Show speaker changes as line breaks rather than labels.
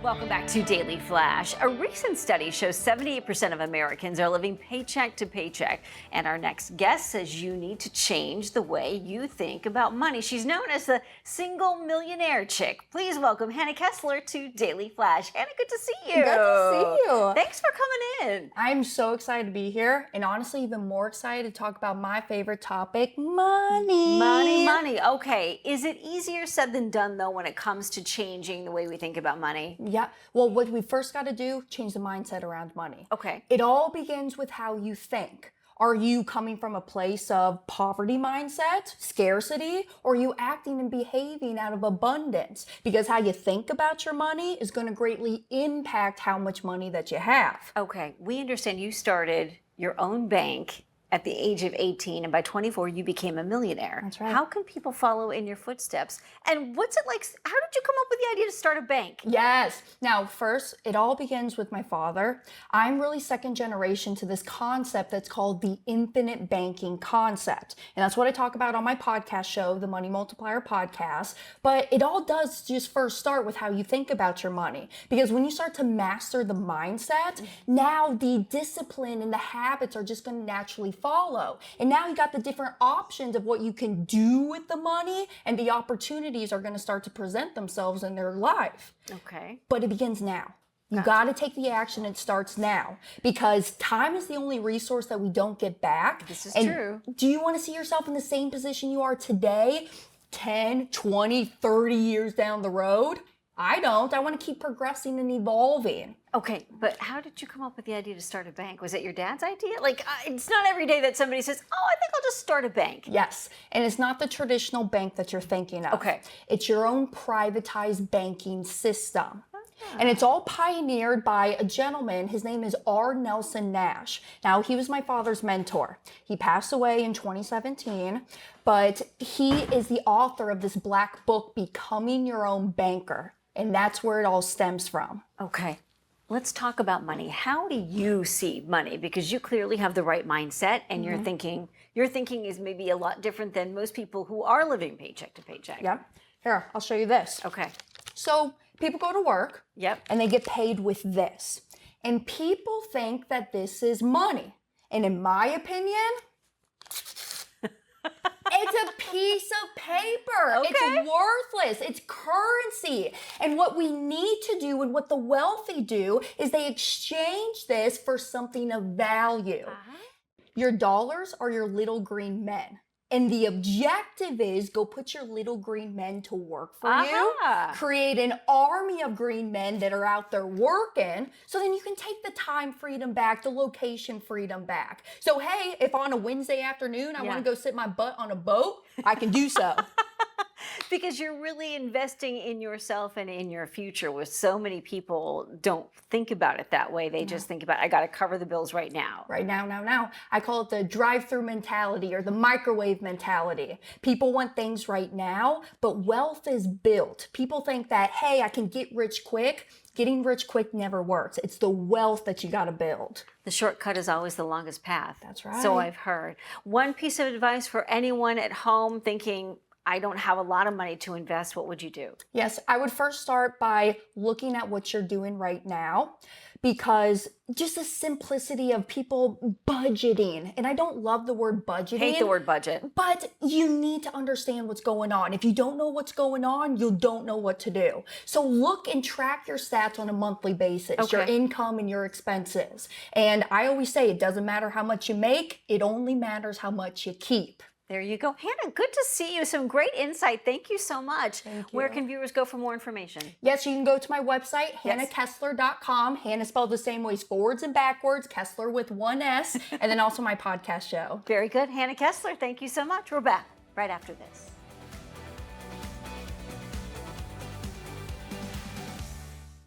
Welcome back to Daily Flash. A recent study shows 78% of Americans are living paycheck to paycheck. And our next guest says you need to change the way you think about money. She's known as the single millionaire chick. Please welcome Hanna Kesler to Daily Flash. Hanna, good to see you.
Good to see you.
Thanks for coming in.
I'm so excited to be here, and honestly, even more excited to talk about my favorite topic, money.
Money. Okay. Is it easier said than done, though, when it comes to changing the way we think about money?
Yeah. Well, what we first got to do, change the mindset around money.
Okay.
It all begins with how you think. Are you coming from a place of poverty mindset, scarcity, or are you acting and behaving out of abundance? Because how you think about your money is going to greatly impact how much money that you have.
Okay. We understand you started your own bank at the age of 18, and by 24, you became a millionaire.
That's right.
How can people follow in your footsteps? And what's it like? How did you come up with the idea to start a bank?
Yes. Now, first, it all begins with my father. I'm really second generation to this concept that's called the infinite banking concept. And that's what I talk about on my podcast show, the Money Multiplier Podcast. But it all does just first start with how you think about your money. Because when you start to master the mindset, now the discipline and the habits are just going to naturally follow. And now you got the different options of what you can do with the money, and the opportunities are going to start to present themselves in their life.
Okay.
But it begins now. You got to take the action. It starts now, because time is the only resource that we don't get back.
This is
and
true.
Do you want to see yourself in the same position you are today, 10, 20, 30 years down the road? I don't. I want to keep progressing and evolving.
Okay, but how did you come up with the idea to start a bank? Was it your dad's idea? Like, it's not every day that somebody says, oh, I think I'll just start a bank.
Yes, and it's not the traditional bank that you're thinking of.
Okay.
It's your own privatized banking system. And it's all pioneered by a gentleman. His name is R. Nelson Nash. Now, he was my father's mentor. He passed away in 2017, but he is the author of this black book, Becoming Your Own Banker. And that's where it all stems from.
Okay. Let's talk about money. How do you see money? Because you clearly have the right mindset, and your thinking is maybe a lot different than most people who are living paycheck to paycheck.
Yep. Here, I'll show you this.
Okay.
So people go to work.
Yep.
And they get paid with this. And people think that this is money. And in my opinion, it's a piece of paper.
Okay.
It's worthless. It's currency. And what we need to do, and what the wealthy do, is they exchange this for something of value. Your dollars are your little green men. And the objective is go put your little green men to work for you. Create an army of green men that are out there working, so then you can take the time freedom back, the location freedom back. So hey, if on a Wednesday afternoon I want to go sit my butt on a boat, I can do so.
Because you're really investing in yourself and in your future, where so many people don't think about it that way. They just think about, I got to cover the bills right now.
Right now. I call it the drive-through mentality, or the microwave mentality. People want things right now, but wealth is built. People think that, hey, I can get rich quick. Getting rich quick never works. It's the wealth that you got to build.
The shortcut is always the longest path.
That's right.
So I've heard. One piece of advice for anyone at home thinking, I don't have a lot of money to invest, what would you do?
Yes, I would first start by looking at what you're doing right now, because just the simplicity of people budgeting, and I don't love the word budgeting.
Hate the word budget.
But you need to understand what's going on. If you don't know what's going on, you don't know what to do. So look and track your stats on a monthly basis, your income and your expenses. And I always say it doesn't matter how much you make, it only matters how much you keep.
There you go. Hanna, good to see you. Some great insight. Thank you so much.
Thank you.
Where can viewers go for more information?
Yes, you can go to my website, hannakesler.com. Hanna spelled the same ways forwards and backwards, Kesler with one S, and then also my podcast show.
Very good. Hanna Kesler, thank you so much. We're back right after this.